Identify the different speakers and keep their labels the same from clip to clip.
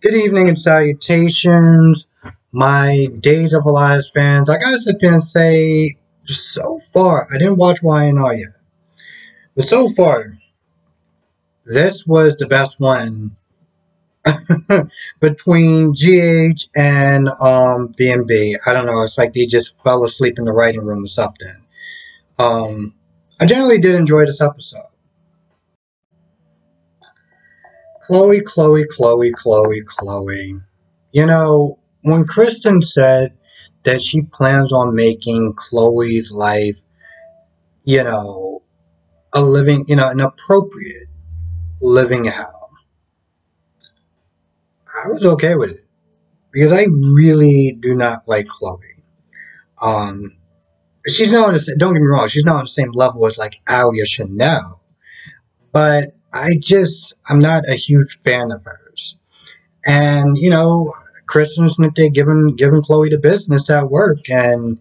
Speaker 1: Good evening and salutations, my Days of Our Lives fans. I gotta sit there and say, so far, I didn't watch YNR yet, but so far, this was the best one between GH and BNB. I don't know, it's like they just fell asleep in the writing room or something. I generally did enjoy this episode. Chloe. You know, when Kristen said that she plans on making Chloe's life, you know, a living, an appropriate living hell, I was okay with it because I really do not like Chloe. Um, she's not on the, don't get me wrong, she's not on the same level as like Ali or Chanel, but I'm not a huge fan of hers. And, Kristen's they giving Chloe the business at work, and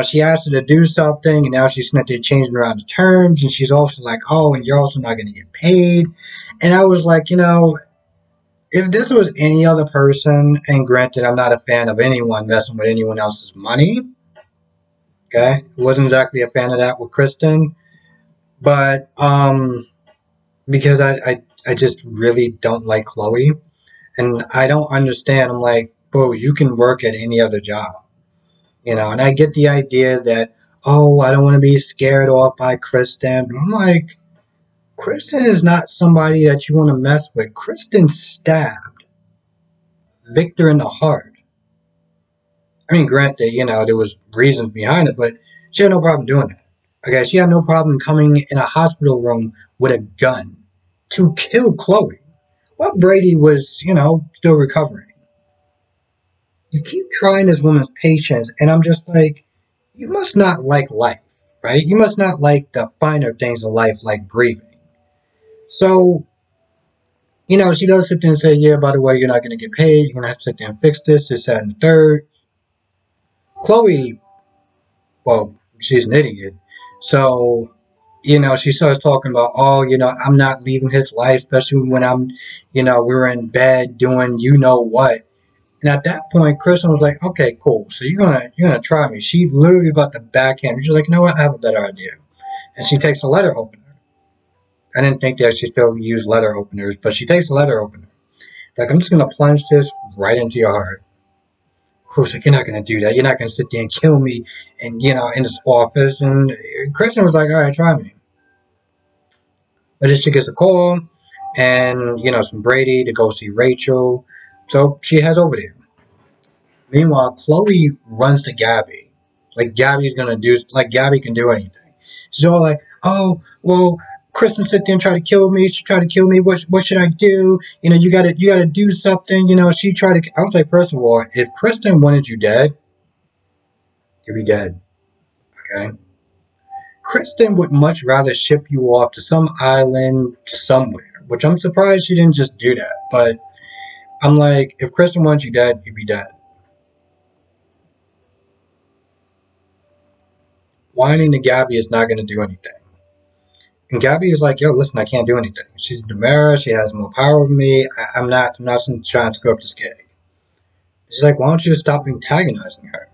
Speaker 1: she asked her to do something, and now she's they're changing around the terms, and she's also like, oh, and you're also not going to get paid. And I was like, if this was any other person, and granted, I'm not a fan of anyone messing with anyone else's money. Okay, wasn't exactly a fan of that with Kristen, but because I just really don't like Chloe, and I don't understand. I'm like, bro, you can work at any other job. And I get the idea that, oh, I don't want to be scared off by Kristen. But I'm like, Kristen is not somebody that you want to mess with. Kristen stabbed Victor in the heart. I mean, granted, there was reasons behind it, but she had no problem doing it. Okay, she had no problem coming in a hospital room with a gun to kill Chloe while Brady was, still recovering. You keep trying this woman's patience, and I'm just like, you must not like life, right? You must not like the finer things in life, like breathing. So, she does sit there and say, yeah, by the way, you're not going to get paid. You're going to have to sit there and fix this, that, and the third. Chloe, well, she's an idiot. So, she starts talking about, oh, I'm not leaving his life, especially when we're in bed doing what. And at that point, Kristen was like, "Okay, cool. So you're gonna try me." She literally about to backhand. She's like, "You know what? I have a better idea." And she takes a letter opener. I didn't think that she still used letter openers, but she takes a letter opener. Like, I'm just gonna plunge this right into your heart. Of course, like, you're not gonna do that. You're not gonna sit there and kill me, and in this office. And Kristen was like, "All right, try me." But then she gets a call, and some Brady to go see Rachel. So she heads over there. Meanwhile, Chloe runs to Gabby. Like Gabby can do anything. She's all like, oh, well, Kristen sit there and try to kill me. She tried to kill me. What should I do? You gotta do something. She tried to. I was like, first of all, if Kristen wanted you dead, you'd be dead. Okay. Kristen would much rather ship you off to some island somewhere, which I'm surprised she didn't just do that. But I'm like, if Kristen wants you dead, you'd be dead. Whining to Gabby is not going to do anything. And Gabby is like, yo, listen, I can't do anything. She's the mayor. She has more power over me. I'm not trying to screw up this gig. She's like, why don't you stop antagonizing her?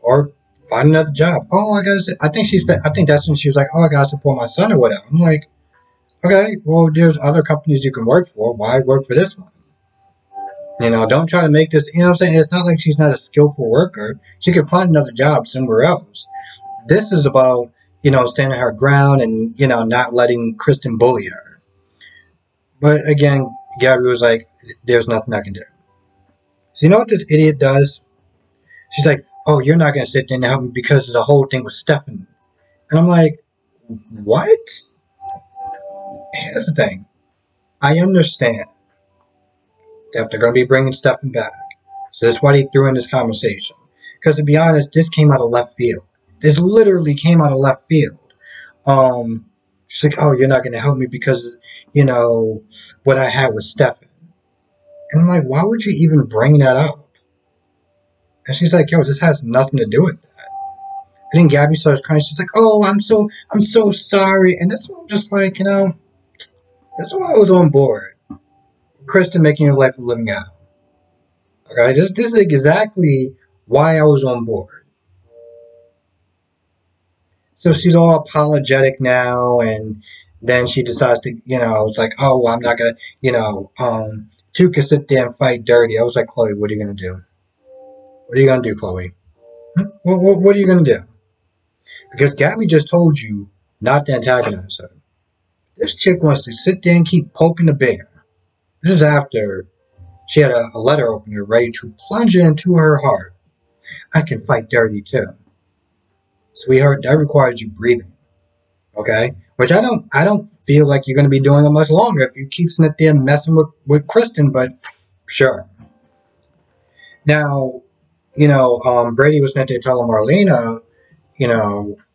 Speaker 1: Or find another job. Oh, I think that's when she was like, oh, I gotta support my son or whatever. I'm like, okay, well, there's other companies you can work for. Why work for this one? Don't try to make this, what I'm saying? It's not like she's not a skillful worker. She could find another job somewhere else. This is about, standing her ground and, not letting Kristen bully her. But again, Gabby was like, there's nothing I can do. So you know what this idiot does? She's like, oh, you're not going to sit there and help me because of the whole thing with Stefan. And I'm like, what? Here's the thing. I understand that they're going to be bringing Stefan back. So that's why they threw in this conversation. Because to be honest, this came out of left field. This literally came out of left field. She's like, oh, you're not going to help me because, what I had with Stefan. And I'm like, why would you even bring that up? And she's like, yo, this has nothing to do with that. And then Gabby starts crying. She's like, oh, I'm so sorry. And that's why I'm just like, that's why I was on board Kristen making her life a living hell. Okay, this is exactly why I was on board. So she's all apologetic now, and then she decides to, it's like, oh, well, I'm not gonna, two can sit there and fight dirty. I was like, Chloe, what are you gonna do? What are you gonna do, Chloe? What are you gonna do? Because Gabby just told you not to antagonize her. This chick wants to sit there and keep poking the bear. This is after she had a letter opener ready to plunge into her heart. I can fight dirty too. Sweetheart, that requires you breathing. Okay? Which I don't feel like you're gonna be doing it much longer if you keep sitting there messing with Kristen, but sure. Now, Brady was meant to tell Marlena,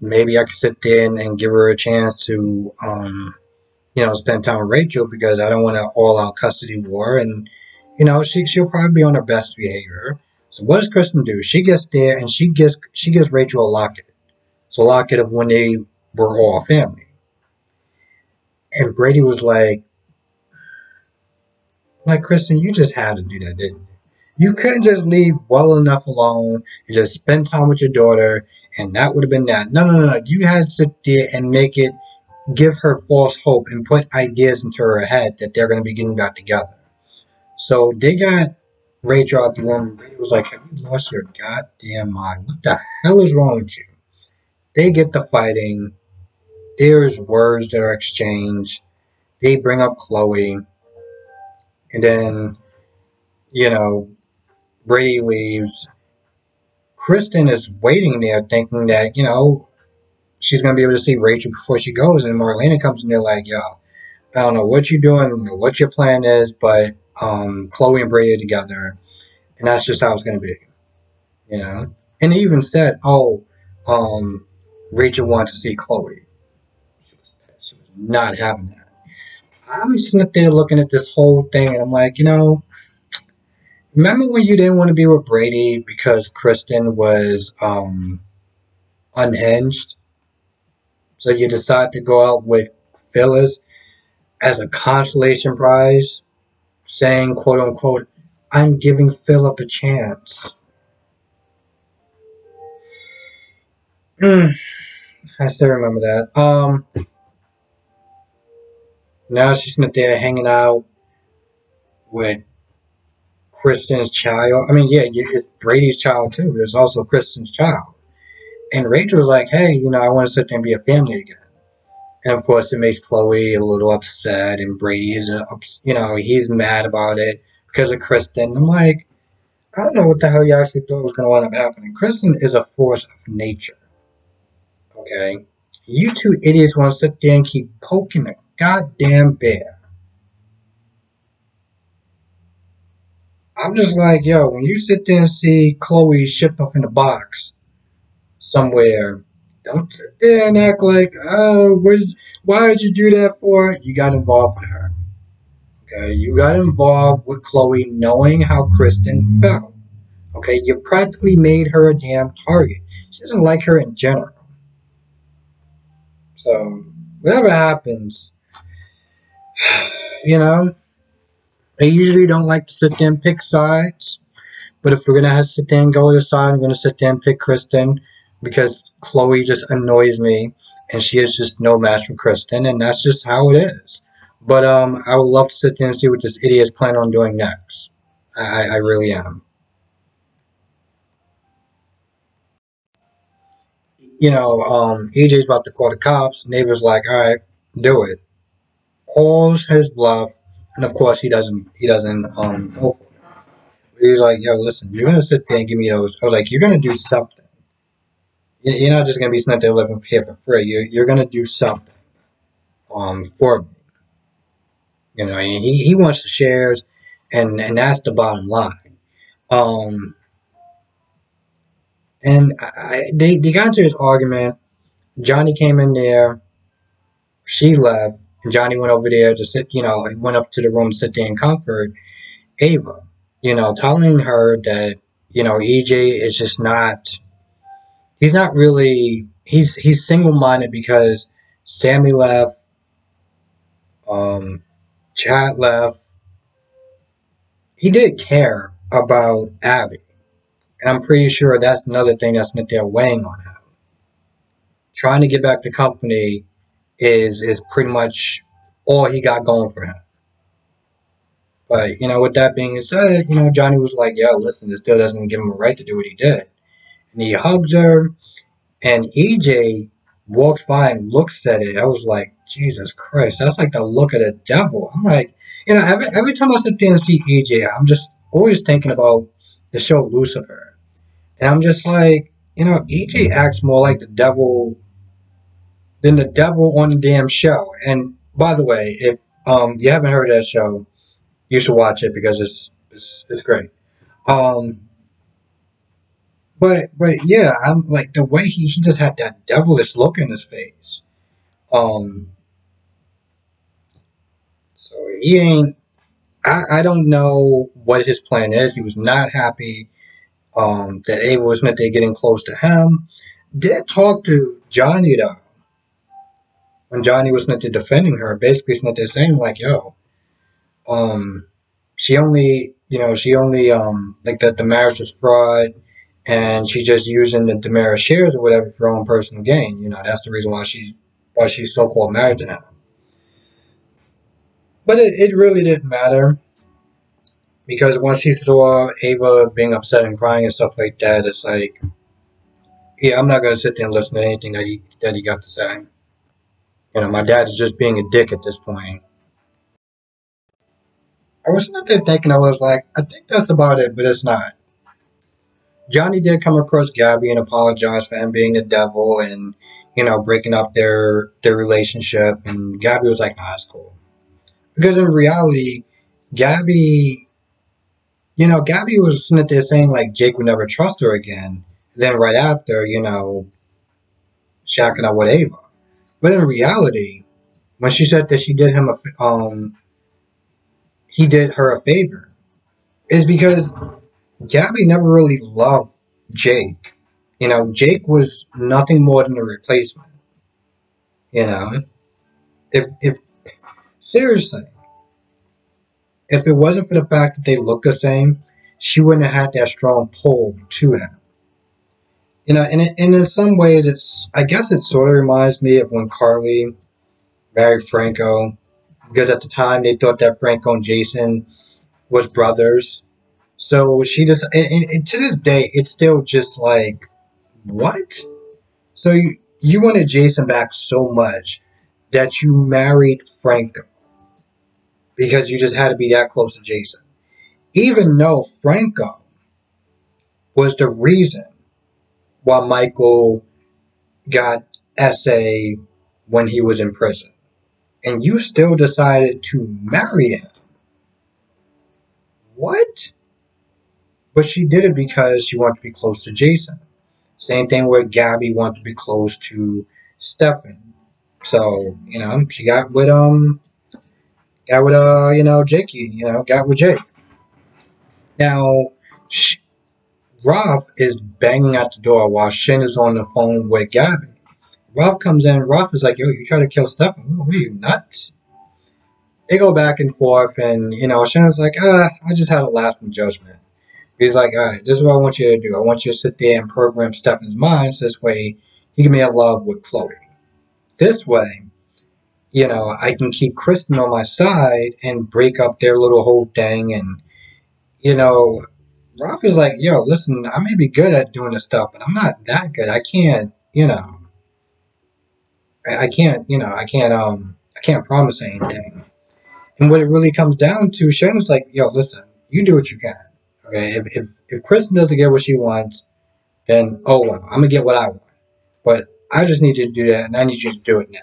Speaker 1: maybe I could sit there and give her a chance to spend time with Rachel because I don't want an all out custody war, and she'll probably be on her best behavior. So what does Kristen do? She gets there and she gives Rachel a locket. It's a locket of when they were all family. And Brady was like Kristen, you just had to do that, didn't you? You couldn't just leave well enough alone and just spend time with your daughter, and that would have been that. No, no, no, no. You had to sit there and give her false hope and put ideas into her head that they're going to be getting back together. So they got Rachel out the room. Brady was like, have you lost your goddamn mind? What the hell is wrong with you? They get the fighting. There's words that are exchanged. They bring up Chloe. And then, you know, Brady leaves. Kristen is waiting there thinking that, she's going to be able to see Rachel before she goes. And Marlena comes in there like, yo, I don't know what you're doing, what your plan is, but Chloe and Brady are together. And that's just how it's going to be, And they even said, oh, Rachel wants to see Chloe. She was not having that. I'm sitting there looking at this whole thing, and I'm like, remember when you didn't want to be with Brady because Kristen was unhinged? So you decide to go out with Phyllis as a consolation prize, saying, quote unquote, I'm giving Philip a chance. I still remember that. Now she's not there hanging out with Kristen's child. I mean, yeah, it's Brady's child too, but it's also Kristen's child. And Rachel's like, hey, I want to sit there and be a family again. And of course, it makes Chloe a little upset, and Brady is, he's mad about it because of Kristen. I'm like, I don't know what the hell you actually thought was going to wind up happening. Kristen is a force of nature. Okay? You two idiots want to sit there and keep poking the goddamn bear. I'm just like, yo, when you sit there and see Chloe shipped off in a box somewhere, don't sit there and act like, oh, why did you do that for? You got involved with her. Okay? You got involved with Chloe knowing how Kristen felt. Okay? You practically made her a damn target. She doesn't like her in general. So, whatever happens, I usually don't like to sit there and pick sides. But if we're going to have to sit there and go to the side, I'm going to sit there and pick Kristen because Chloe just annoys me and she is just no match for Kristen, and that's just how it is. But I would love to sit there and see what this idiot is planning on doing next. I really am. EJ's about to call the cops. Neighbor's like, all right, do it. Calls his bluff, and of course he doesn't go for it. He's like, yo, listen, you're gonna sit there and give me those. I was like, you're gonna do something. You're not just gonna be sitting there living here for free. You're gonna do something for me. He wants the shares, and that's the bottom line. Um, and they got into this argument. Johnny came in there. She left, and Johnny went over there to sit. He went up to the room to sit there and comfort Ava. Telling her that EJ is just not. He's not really. He's single minded because Sammy left. Chad left. he did care about Abby. And I'm pretty sure that's another thing that's not there weighing on him. Trying to get back the company is pretty much all he got going for him. But, with that being said, Johnny was like, yo, listen, this still doesn't give him a right to do what he did. And he hugs her, and EJ walks by and looks at it. I was like, Jesus Christ, that's like the look of the devil. I'm like, every time I sit there and see EJ, I'm just always thinking about the show Lucifer. And I'm just like, EJ acts more like the devil than the devil on the damn show. And by the way, if you haven't heard that show, you should watch it because it's great. Um, but yeah, I'm like the way he just had that devilish look in his face. Um, so he ain't. I don't know what his plan is. He was not happy that Ava was not there getting close to him. Did talk to Johnny though when Johnny was not there defending her. Basically, it's not there saying like, "Yo, um, she only like that the marriage was fraud, and she just using the Demara shares or whatever for her own personal gain. That's the reason why she's so called married to him. But it really didn't matter because once she saw Ava being upset and crying and stuff like that, it's like, yeah, I'm not gonna sit there and listen to anything that he got to say. My dad is just being a dick at this point. I was not there thinking I was like, I think that's about it, but it's not. Johnny did come across Gabby and apologize for him being the devil and breaking up their relationship, and Gabby was like, "Nah, it's cool." Because in reality, Gabby, Gabby was sitting there saying like Jake would never trust her again. Then right after, shacking up with Ava. But in reality, when she said that he did her a favor, is because Gabby never really loved Jake. Jake was nothing more than a replacement. You know, if seriously, if it wasn't for the fact that they look the same, she wouldn't have had that strong pull to him. And in some ways, I guess it sort of reminds me of when Carly married Franco, because at the time they thought that Franco and Jason was brothers. So she just, and to this day, it's still just like, what? So you wanted Jason back so much that you married Franco because you just had to be that close to Jason. Even though Franco was the reason why Michael got SA when he was in prison. And you still decided to marry him. What? But she did it because she wanted to be close to Jason. Same thing where Gabby wanted to be close to Stefan. So, she got with Jakey, got with Jake. Now, Ralph is banging at the door while Shin is on the phone with Gabby. Ralph comes in. Ralph is like, yo, you try to kill Stefan? What are you, nuts? They go back and forth, and, Shannon's like, I just had a lasting judgment. He's like, all right, this is what I want you to do. I want you to sit there and program Stefan's mind so this way he can be in love with Chloe. This way, I can keep Kristen on my side and break up their little whole thing. And, Ralph is like, yo, listen, I may be good at doing this stuff, but I'm not that good. I can't, I can't promise anything. And what it really comes down to, Shannon's like, yo, listen, you do what you can. Okay, if Kristen doesn't get what she wants, then oh well, I'm gonna get what I want. But I just need you to do that, and I need you to do it now.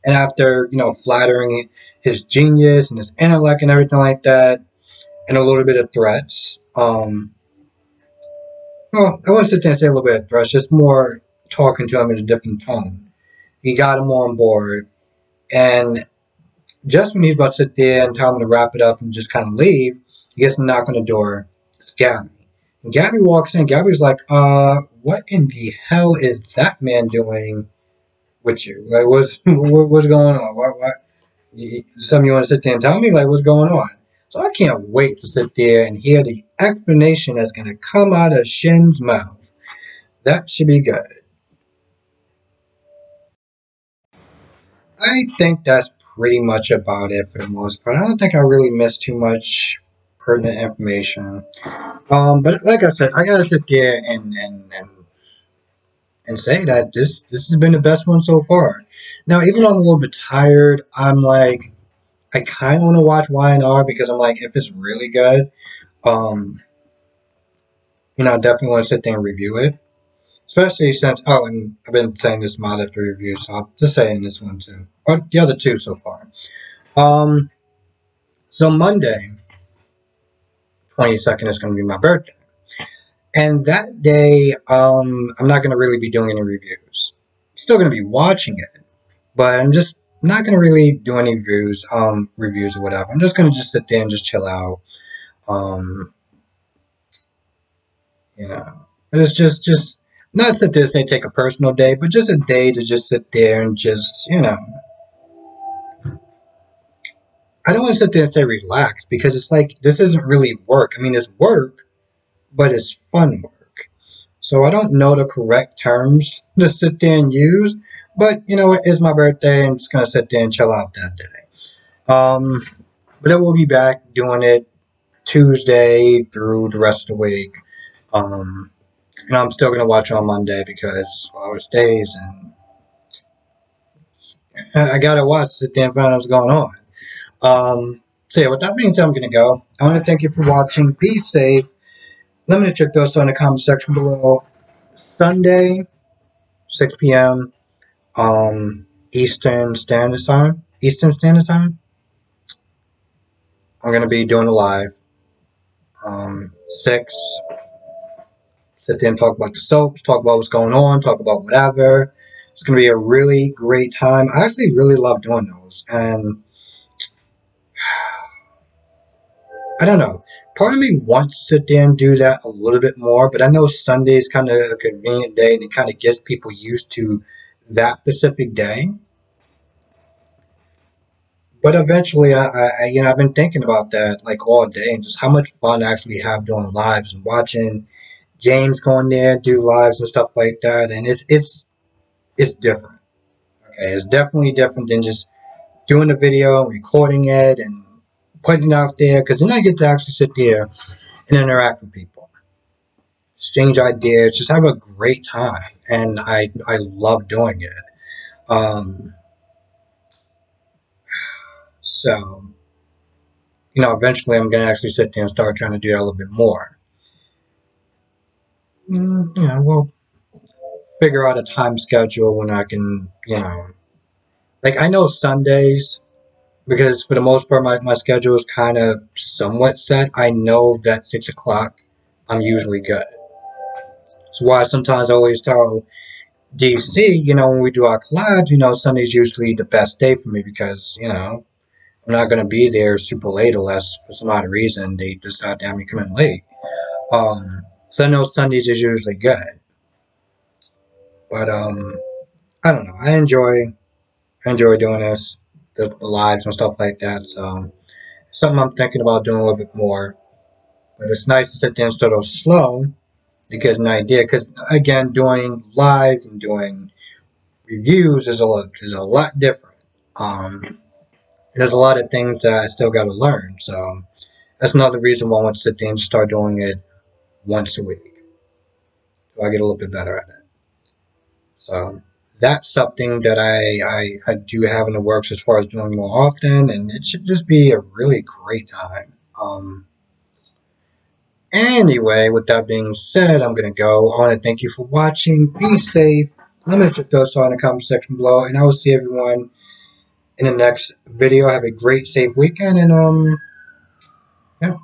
Speaker 1: And after flattering his genius and his intellect and everything like that, and a little bit of threats, well, I want to sit there and say a little bit of threats, just more talking to him in a different tone. He got him on board, and just when he's about to sit there and tell him to wrap it up and just kind of leave, he gets a knock on the door. It's Gabby. And Gabby walks in. Gabby's like, what in the hell is that man doing with you? Like, what's going on? What? Something you want to sit there and tell me? Like, what's going on? So I can't wait to sit there and hear the explanation that's going to come out of Shin's mouth. That should be good. I think that's pretty much about it for the most part. I don't think I really missed too much pertinent information. But like I said, I gotta sit there and say that this has been the best one so far. Now, even though I'm a little bit tired, I'm like I kind of want to watch YNR because I'm like if it's really good, um, I definitely want to sit there and review it. Especially since and I've been saying this in my other three reviews, so I'll just say in this one too, or the other two so far. Um, so Monday, 22nd is going to be my birthday. And that day, I'm not going to really be doing any reviews. Still going to be watching it, but I'm just not going to really do any reviews or whatever. I'm just going to just sit there and just chill out. Um, it's just not sit there and say take a personal day, but just a day to just sit there and just, I don't want to sit there and say relax because it's like this isn't really work. I mean, it's work, but it's fun work. So I don't know the correct terms to sit there and use, but it is my birthday. I'm just gonna sit there and chill out that day. But I will be back doing it Tuesday through the rest of the week. Um, and I'm still gonna watch on Monday because it's days and I gotta watch, sit there and find out what's going on. So yeah, with that being said, I'm gonna go. I want to thank you for watching. Be safe. Let me know your thoughts in the comment section below. Sunday, 6 p.m. Eastern Standard Time. Eastern Standard Time. I'm gonna be doing a live. 6. Sit there and talk about the soaps, talk about what's going on, talk about whatever. It's gonna be a really great time. I actually really love doing those, and I don't know. Part of me wants to sit there and do that a little bit more, but I know Sunday is kind of a convenient day, and it kind of gets people used to that specific day. But eventually, I've been thinking about that like all day, and just how much fun I actually have doing lives and watching James going there do lives and stuff like that, and it's different. Okay, it's definitely different than just doing a video, recording it, and putting it out there. Because then I get to actually sit there and interact with people, exchange ideas, just have a great time, and I love doing it. Um, so eventually I'm gonna actually sit there and start trying to do that a little bit more. We'll figure out a time schedule when I can, like I know Sundays because for the most part my schedule is kind of somewhat set. I know that 6 o'clock I'm usually good. That's why sometimes I always tell DC, when we do our collabs, Sunday's usually the best day for me because, I'm not going to be there super late unless for some odd reason they decide to have me come in late. So I know Sundays is usually good. But, I don't know. I enjoy doing this, the lives and stuff like that. So, something I'm thinking about doing a little bit more. But it's nice to sit there and start off slow to get an idea. Because, again, doing lives and doing reviews is a lot different. There's a lot of things that I still got to learn. So, that's another reason why I want to sit there and start doing it once a week. So I get a little bit better at it. So that's something that I do have in the works as far as doing more often, and it should just be a really great time. Anyway, with that being said, I'm going to go. I want to thank you for watching. Be safe. Let me know your thoughts in the comment section below, and I will see everyone in the next video. Have a great, safe weekend, and yeah.